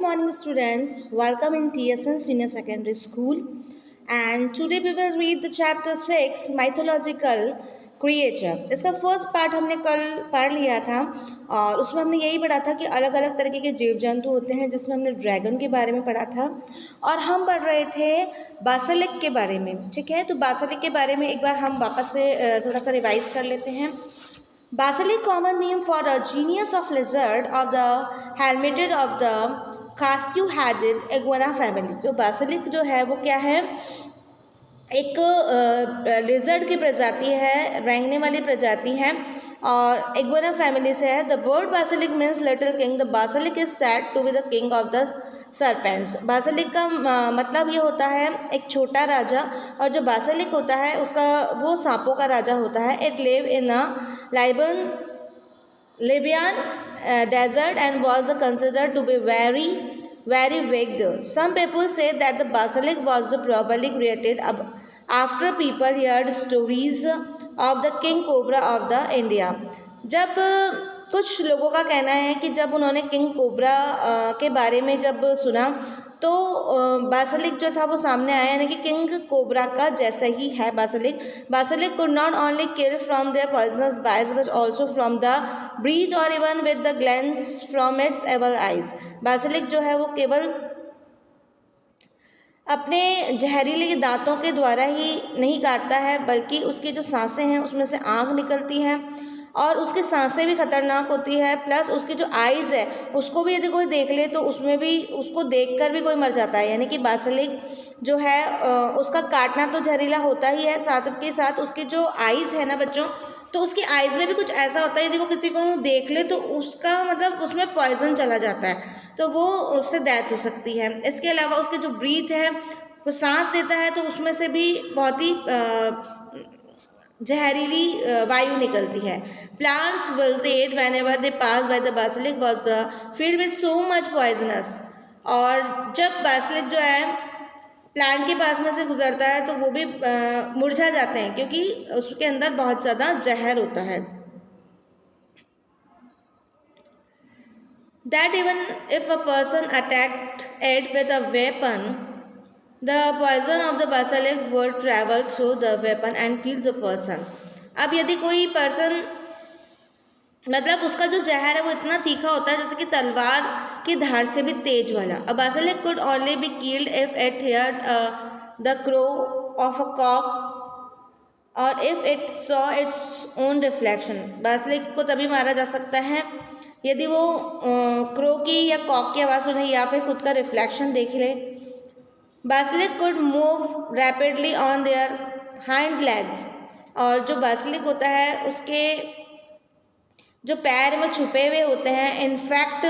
Morning students, welcome in TSN Senior Secondary School, and today we will read the chapter 6 mythological creature। इसका first part हमने कल पढ़ लिया था और उसमें हमने यही पढ़ा था कि अलग अलग तरीके के जीव जंतु होते हैं, जिसमें हमने ड्रैगन के बारे में पढ़ा था और हम पढ़ रहे थे बासलिक के बारे में। ठीक है, तो बासलिक के बारे में एक बार हम वापस से थोड़ा सा रिवाइज कर लेते हैं। Basilic, common name for a genus of lizard of the helmeted of the casque-headed iguana family। तो basilic जो है वो क्या है, एक लिजर्ड की प्रजाति है, रेंगने वाली प्रजाति है और इग्वाना फैमिली से है। The word basilisk means little king. The basilisk is said to be the king of the serpents. Basilisk का मतलब ये होता है एक छोटा राजा, और जो बासिलिक होता है उसका वो सांपों का राजा होता है। It live in a Libyan desert and was considered to be very wicked. Some people say that the basilic was probably created after people heard stories of the king cobra of the India। जब कुछ लोगों का कहना है कि जब उन्होंने king cobra के बारे में जब सुना तो बासलिक जो था वो सामने आया, यानी कि किंग कोबरा का जैसा ही है basilisk. Basilisk could not only kill from their poisonous bites but also from the breath or even with the glance from its evil eyes. Basilisk जो है वो केवल अपने जहरीले दांतों के द्वारा ही नहीं काटता है, बल्कि उसकी जो सांसें हैं उसमें से आग निकलती है और उसकी सांसें भी खतरनाक होती है। प्लस उसकी जो आइज़ है उसको भी यदि कोई देख ले तो उसमें भी उसको देखकर भी कोई मर जाता है। यानी कि बासलिक जो है उसका काटना तो जहरीला होता ही है, साथ के साथ उसकी जो आइज़ है ना बच्चों, तो उसकी आइज़ में भी कुछ ऐसा होता है यदि वो किसी को देख ले तो उसका मतलब उसमें पॉइजन चला जाता है, तो वो उससे डेथ हो सकती है। इसके अलावा उसकी जो ब्रीथ है, वो सांस लेता है तो उसमें से भी बहुत ही जहरीली वायु निकलती है। Plants wilted whenever they pass by the basilisk was the field with so much poisonous. और जब बासिलिक जो है प्लांट के पास में से गुजरता है तो वो भी मुरझा जाते हैं, क्योंकि उसके अंदर बहुत ज़्यादा जहर होता है। That even if a person attacked it with a weapon, the poison of the basilic would travel through the weapon and kill the person। अब यदि कोई पर्सन मतलब उसका जो जहर है वो इतना तीखा होता है जैसे कि तलवार की धार से भी तेज वाला। अ basilic could only be killed if it heard the crow of a cock और if it saw its own reflection। basilic को तभी मारा जा सकता है यदि वो क्रो की या कॉक की आवाज़ सुने या फिर खुद का रिफ्लेक्शन देख ले। Basilisk could move rapidly on their hind legs. और जो बासिलिक होता है उसके जो पैर वो छुपे हुए होते हैं। In fact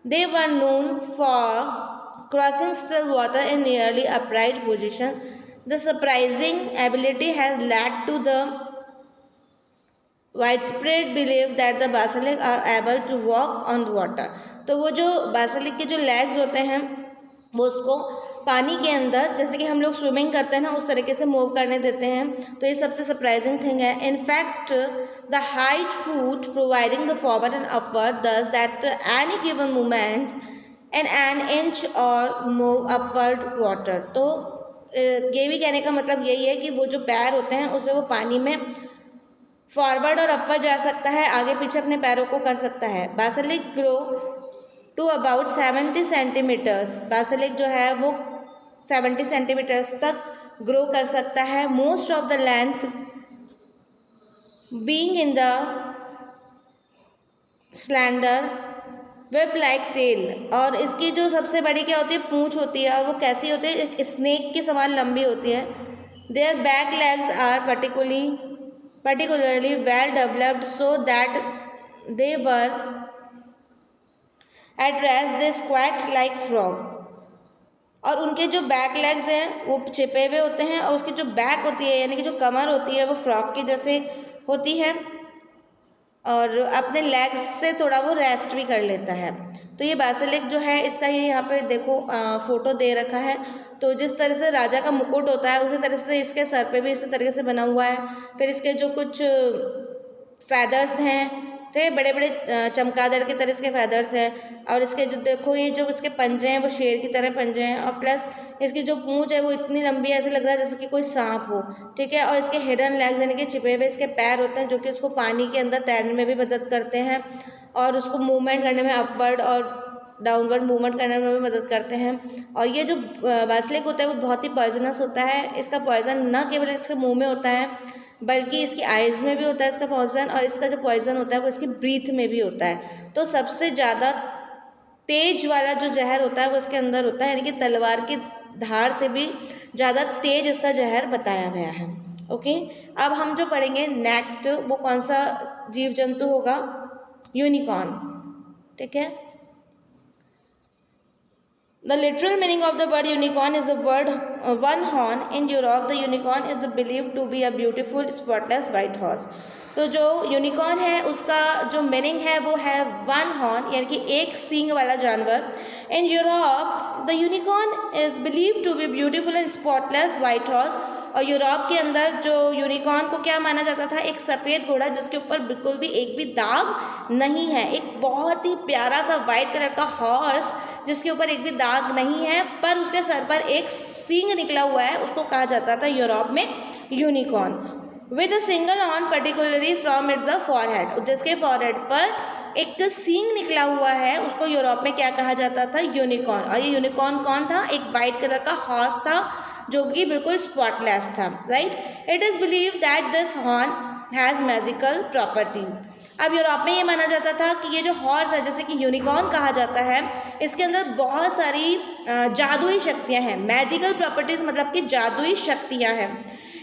they were known for crossing still water in nearly upright position. The surprising ability has led to the widespread belief that the basilic are able to walk on water। तो वो जो बासलिक के जो लेग्स होते हैं वो उसको पानी के अंदर जैसे कि हम लोग स्विमिंग करते हैं ना उस तरीके से मूव करने देते हैं। तो ये सबसे सरप्राइजिंग थिंग है। In fact the height foot providing the forward and upward thus that any given movement and an inch or move upward water. तो ये भी कहने का मतलब यही है कि वो जो पैर होते हैं उससे वो पानी में फॉरवर्ड और अपवर्ड जा सकता है, आगे पीछे अपने पैरों को कर सकता है। बासिलिक ग्रो टू अबाउट 70 सेंटीमीटर्स। बासिलिक जो है वो 70 सेंटीमीटर्स तक ग्रो कर सकता है। Most of the length being in the slender web like tail. और इसकी जो सबसे बड़ी क्या होती है, पूंछ होती है, और वो कैसी होती है, एक स्नेक के समान लंबी होती है। Their back legs are particularly well developed so that they were at rest they squat like frog। और उनके जो बैक लेग्स हैं वो छिपे हुए होते हैं और उसकी जो बैक होती है यानी कि जो कमर होती है वो फ्रॉग की जैसे होती है और अपने लेग्स से थोड़ा वो रेस्ट भी कर लेता है। तो ये बासिलिक जो है इसका ये यहाँ पे देखो फोटो दे रखा है। तो जिस तरह से राजा का मुकुट होता है उसी तरह से इसके सर पे भी इसी तरीके से बना हुआ है। फिर इसके जो कुछ फैदर्स हैं, थे, बड़े बड़े चमगादड़ के तरह इसके फैदर्स हैं, और इसके जो देखो ये जो इसके पंजे हैं वो शेर की तरह पंजे हैं, और प्लस इसकी जो पूंछ है वो इतनी लंबी है, ऐसे लग रहा है जैसे कि कोई सांप हो, ठीक है। और इसके हिडन लेग्स यानी कि छिपे हुए इसके पैर होते हैं जो कि इसको पानी के अंदर तैरने में भी मदद करते हैं, और उसको मूवमेंट करने में अपवर्ड और डाउनवर्ड मूवमेंट करने में भी मदद करते हैं। और ये जो बासलिक होता है वो बहुत ही पॉइजनस होता है। इसका पॉइजन न केवल इसके मुंह में होता है बल्कि इसकी आइज़ में भी होता है इसका पॉइजन, और इसका जो पॉइजन होता है वो इसकी ब्रीथ में भी होता है। तो सबसे ज़्यादा तेज वाला जो जहर होता है वो इसके अंदर होता है, यानी कि तलवार की धार से भी ज़्यादा तेज इसका जहर बताया गया है। ओके, अब हम जो पढ़ेंगे नेक्स्ट वो कौन सा जीव जंतु होगा, यूनिकॉर्न, ठीक है। The literal meaning of the word unicorn is the word one horn. In Europe, the unicorn is believed to be a beautiful spotless white horse. तो जो यूनिकॉर्न है उसका जो मीनिंग है वो है वन हॉर्न, यानी कि एक सींग वाला जानवर। In Europe the unicorn is believe to be beautiful and spotless white horse. और यूरोप के अंदर जो यूनिकॉर्न को क्या माना जाता था, एक सफ़ेद घोड़ा जिसके ऊपर बिल्कुल भी एक भी दाग नहीं है, एक बहुत ही प्यारा सा वाइट कलर का हॉर्स जिसके ऊपर एक भी दाग नहीं है पर उसके सर पर एक सींग निकला हुआ है, उसको कहा जाता था यूरोप में unicorn. With a single horn particularly from its the forehead, जिसके फॉरहेड पर एक सींग निकला हुआ है उसको यूरोप में क्या कहा जाता था, यूनिकॉर्न। और ये यूनिकॉर्न कौन था, एक वाइट कलर का हॉर्स था जो कि बिल्कुल स्पॉटलेस था, right. It is believe that this horn has magical properties. अब यूरोप में ये माना जाता था कि ये जो हॉर्स है जैसे कि यूनिकॉर्न कहा जाता है, इसके अंदर बहुत सारी जादुई शक्तियाँ हैं। मैजिकल प्रॉपर्टीज़ मतलब कि जादुई शक्तियाँ हैं।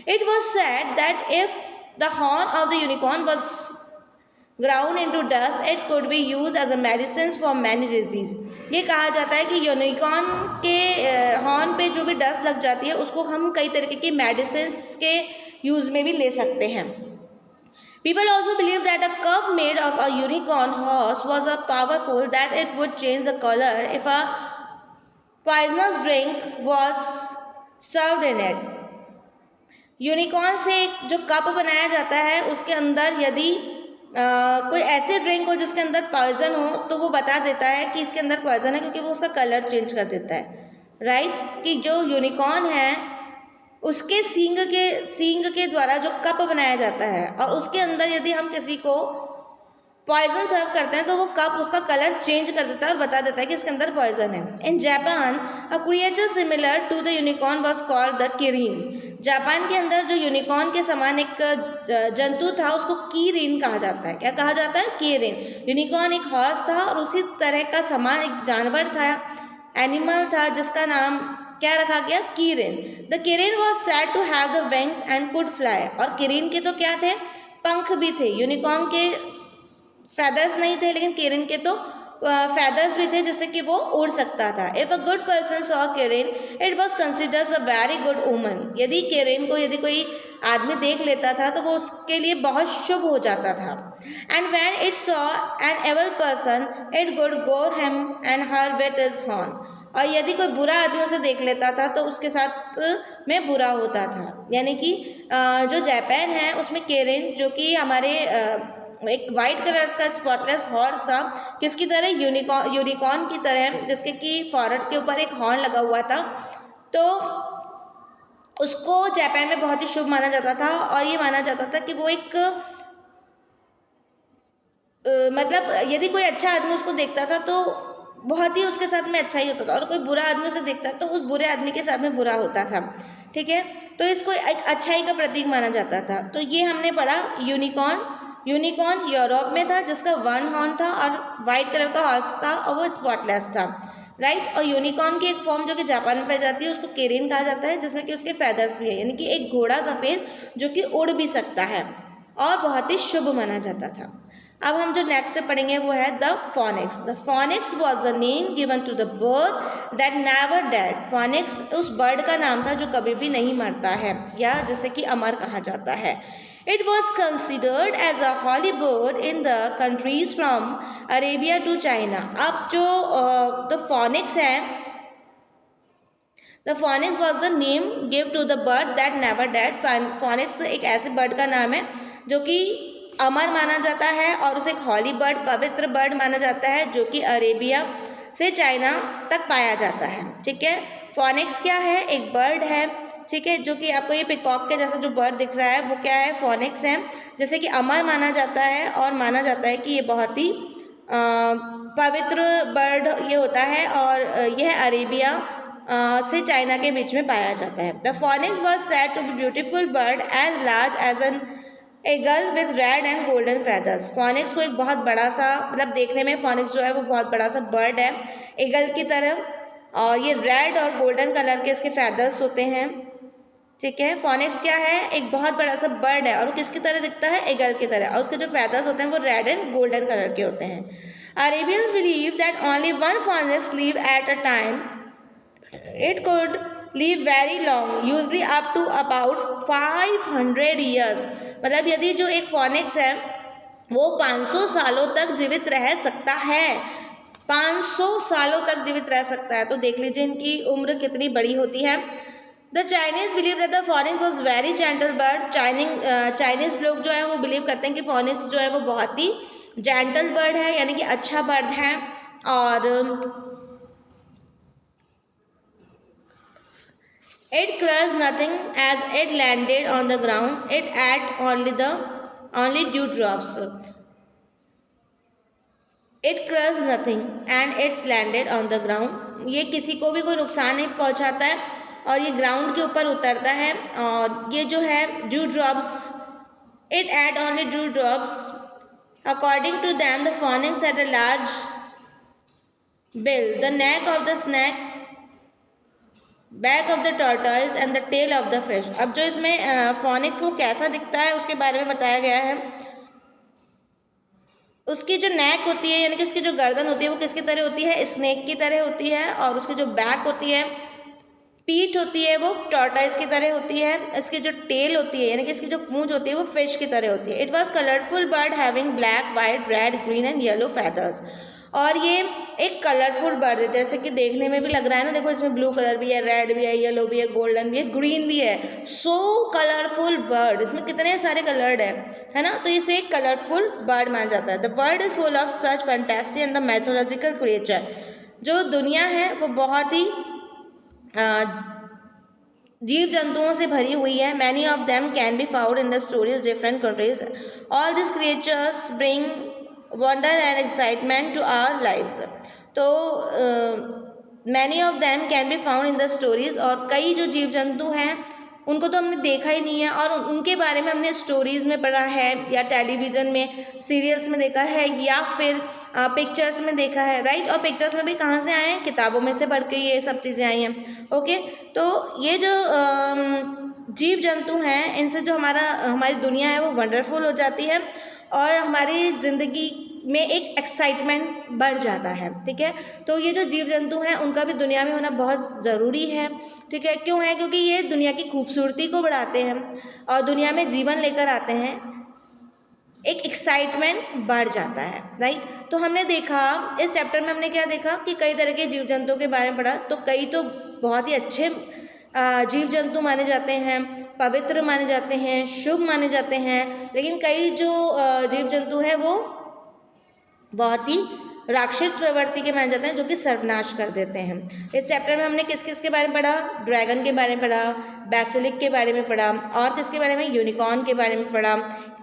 It was said that if the horn of the unicorn was ground into dust it could be use as a medicine for many disease. ये कहा जाता है कि यूनिकॉर्न के हॉर्न पे जो भी डस्ट लग जाती है उसको हम कई तरीके की मेडिसिन के यूज़ में भी ले सकते हैं। People also believe that a cup made of a unicorn horse was so powerful that it would change the color if a poisonous drink was served in it. Unicorn से जो cup बनाया जाता है उसके अंदर यदि कोई ऐसी ड्रिंक हो जिसके अंदर पॉइजन हो तो वो बता देता है कि इसके अंदर पॉइजन है, क्योंकि वो उसका कलर चेंज कर देता है, राइट। कि जो यूनिकॉर्न है उसके सींग के द्वारा जो कप बनाया जाता है और उसके अंदर यदि हम किसी को पॉइजन सर्व करते हैं तो वो कप उसका कलर चेंज कर देता है और बता देता है कि इसके अंदर पॉइजन है। In Japan a creature similar to the unicorn was called the kirin. Japan के अंदर जो यूनिकॉर्न के समान एक जंतु था उसको किरिन कहा जाता है। क्या कहा जाता है, किरिन। यूनिकॉर्न एक हॉर्स था और उसी तरह का समान एक जानवर था, एनिमल था जिसका नाम क्या रखा गया, किरिन। The kirin was said to have the wings and could fly. और किरिन के तो क्या थे, पंख भी थे। यूनिकॉर्न के फेदर्स नहीं थे लेकिन किरिन के तो फेदर्स भी थे जिससे कि वो उड़ सकता था। If a good person saw Kiren it was considers a very good woman. यदि किरिन को यदि कोई आदमी देख लेता था तो वो उसके लिए बहुत शुभ हो जाता था। And when it saw an evil person it would gore him and her with his horn. और यदि कोई बुरा आदमी उसे देख लेता था तो उसके साथ में बुरा होता था। यानी कि जो जापान है उसमें किरिन जो कि हमारे एक वाइट कलर का स्पॉटलेस हॉर्स था, किसकी तरह, यूनिकॉर्न की तरह, जिसके कि फॉरहेड के ऊपर एक हॉर्न लगा हुआ था। तो उसको जापान में बहुत ही शुभ माना जाता था और ये माना जाता था कि वो एक मतलब यदि कोई अच्छा आदमी उसको देखता था तो बहुत ही उसके साथ में अच्छा ही होता था, और कोई बुरा आदमी उसे देखता तो उस बुरे आदमी के साथ में बुरा होता था, ठीक है। तो इसको एक अच्छाई का प्रतीक माना जाता था। तो ये हमने पढ़ा यूनिकॉर्न। यूनिकॉर्न यूरोप में था जिसका वन हॉर्न था और वाइट कलर का हॉर्स था और वो स्पॉटलेस था, राइट। और यूनिकॉर्न की एक फॉर्म जो कि जापान में पाई जाती है उसको किरिन कहा जाता है, जिसमें कि उसके फेदर्स भी है, यानी कि एक घोड़ा सफ़ेद जो कि उड़ भी सकता है और बहुत ही शुभ माना जाता था। अब हम जो नेक्स्ट पढ़ेंगे वो है the phoenix. The phoenix was the name given to the bird that never dead. Phoenix उस बर्ड का नाम था जो कभी भी नहीं मरता है या जैसे कि अमर कहा जाता है। It was considered as a holy bird in the countries from Arabia to China. अब जो the phoenix है, the phoenix was the name given to the bird that never died. Phoenix एक ऐसे बर्ड का नाम है जो कि अमर माना जाता है और उसे एक हॉली बर्ड, पवित्र बर्ड माना जाता है, जो कि अरेबिया से चाइना तक पाया जाता है। ठीक है, फोनिक्स क्या है? एक बर्ड है। ठीक है, जो कि आपको ये पिकॉक के जैसा जो बर्ड दिख रहा है वो क्या है? फोनिक्स है। जैसे कि अमर माना जाता है और माना जाता है कि ये बहुत ही पवित्र बर्ड ये होता है और यह अरेबिया से चाइना के बीच में पाया जाता है। The phoenix was said to be beautiful bird as large as an eagle with red and golden feathers. Phoenix को एक बहुत बड़ा सा, मतलब देखने में फोनिक्स जो है वो बहुत बड़ा सा बर्ड है एगल की तरह, और ये रेड और गोल्डन कलर के इसके फेदर्स होते हैं। ठीक है, फोनिक्स क्या है? एक बहुत बड़ा सा बर्ड है और वो किसकी तरह दिखता है? एगल की तरह, और उसके जो फेदर्स होते हैं वो रेड एंड गोल्डन कलर के होते हैं। Arabians believe that only one phoenix leave at a time. It could live very long, usually up to about 500 years। मतलब यदि जो एक फोनिक्स है वो 500 सालों तक जीवित रह सकता है, 500 सालों तक जीवित रह सकता है, तो देख लीजिए इनकी उम्र कितनी बड़ी होती है। The Chinese believe that the phoenix was very gentle bird. Chinese लोग जो है वो बिलीव करते हैं कि फोनिक्स जो है वो बहुत ही जेंटल बर्ड है, यानी कि अच्छा बर्ड है। और it crushed nothing as it landed on the ground. It ate only dewdrops. It crushed nothing and it's landed on the ground। ये किसी को भी कोई नुकसान नहीं पहुंचाता है और ये ग्राउंड के ऊपर उतरता है। और ये जो है dewdrops, it ate only dewdrops। According to them, the phoenix had a large bill, the neck of the snake, back of the tortoise and the tail of the fish. अब जो इसमें फोनिक्स वो कैसा दिखता है उसके बारे में बताया गया है। उसकी जो नेक होती है, यानी कि उसकी जो गर्दन होती है वो किसकी तरह होती है? स्नेक की तरह होती है। और उसकी जो बैक होती है, पीठ होती है, वो टॉर्टॉइज की तरह होती है। इसकी जो टेल होती है, यानी कि इसकी जो पूंछ होती है वो फिश की तरह होती है। It was colourful bird having black, white, red, green and yellow feathers. और ये एक कलरफुल बर्ड है, जैसे कि देखने में भी लग रहा है ना, देखो इसमें ब्लू कलर भी है, रेड भी है, येलो भी है, गोल्डन भी है, ग्रीन भी है। सो कलरफुल बर्ड, इसमें कितने सारे कलर्ड है ना, तो इसे एक कलरफुल बर्ड माना जाता है। The world is full of such fantastic and the mythological creature. जो दुनिया है वो बहुत ही जीव जंतुओं से भरी हुई है। Many of them can be found in the stories different countries. All this creatures bring wonder and excitement to our lives. तो many of them can be found in the stories, और कई जो जीव जंतु हैं उनको तो हमने देखा ही नहीं है और उनके बारे में हमने स्टोरीज़ में पढ़ा है या टेलीविज़न में सीरियल्स में देखा है या फिर पिक्चर्स में देखा है, राइट। और पिक्चर्स में भी कहाँ से आए हैं? किताबों में से पढ़ के ये सब चीज़ें आई हैं। ओके, तो ये जो जीव जंतु हैं इनसे जो हमारी दुनिया है वो वंडरफुल हो जाती है और हमारी ज़िंदगी में एक एक्साइटमेंट बढ़ जाता है। ठीक है, तो ये जो जीव जंतु हैं उनका भी दुनिया में होना बहुत ज़रूरी है। ठीक है, क्यों है? क्योंकि ये दुनिया की खूबसूरती को बढ़ाते हैं और दुनिया में जीवन लेकर आते हैं, एक एक्साइटमेंट बढ़ जाता है, राइट। तो हमने देखा इस चैप्टर में, हमने क्या देखा कि कई तरह के जीव जंतुओं के बारे में पढ़ा। तो कई तो बहुत ही अच्छे जीव जंतु माने जाते हैं, पवित्र माने जाते हैं, शुभ माने जाते हैं, लेकिन कई जो जीव जंतु हैं वो बहुत ही राक्षस प्रवृत्ति के माने जाते हैं जो कि सर्वनाश कर देते हैं। इस चैप्टर में हमने किस किस के बारे में पढ़ा? ड्रैगन के बारे में पढ़ा, बेसिलिक के बारे में पढ़ा, और किसके बारे में? यूनिकॉर्न के बारे में पढ़ा,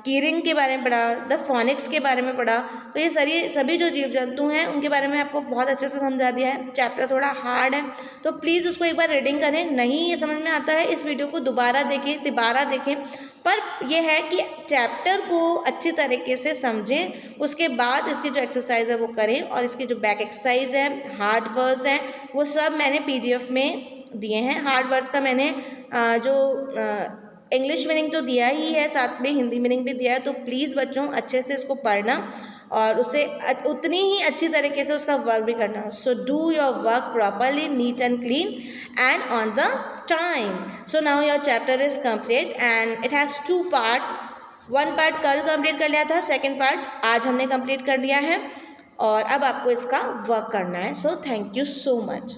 कीरिंग के बारे में पढ़ा, द फोनिक्स के बारे में पढ़ा। तो ये सभी जो जीव जंतु हैं उनके बारे में आपको बहुत अच्छे से समझा दिया है। चैप्टर थोड़ा हार्ड है तो प्लीज़ उसको एक बार रीडिंग करें। नहीं ये समझ में आता है, इस वीडियो को दोबारा देखें, तिबारा देखें, पर यह है कि चैप्टर को अच्छी तरीके से समझें, उसके बाद इसकी जो एक्सरसाइज है वो करें, और इसकी जो बैक एक्सरसाइज है, हार्ड वर्ड्स हैं, वो सब मैंने PDF में दिए हैं। हार्ड वर्ड्स का मैंने जो इंग्लिश मीनिंग तो दिया ही है, साथ में हिंदी मीनिंग भी दिया है। तो प्लीज़ बच्चों अच्छे से इसको पढ़ना और उसे उतनी ही अच्छी तरीके से उसका वर्क भी करना। So do your work properly, neat and clean and on the time. So now your chapter is complete and it has 2 part. 1 part कल कंप्लीट कर लिया था, 2nd पार्ट आज हमने कंप्लीट कर लिया है और अब आपको इसका वर्क करना है। So thank you so much.